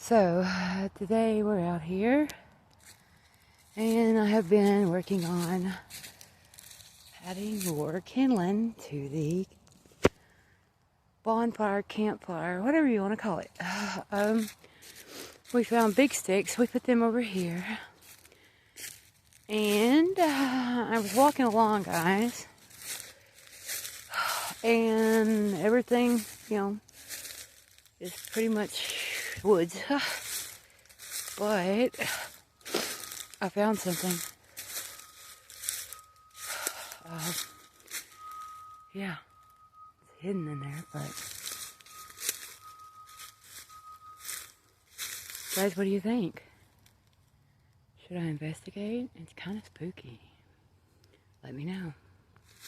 So, today we're out here, and I have been working on adding more kindling to the bonfire, campfire, whatever you want to call it. We found big sticks, we put them over here, and I was walking along, guys, and everything, is pretty much woods, but I found something. Yeah, it's hidden in there, but guys, what do you think? Should I investigate? It's kind of spooky. Let me know.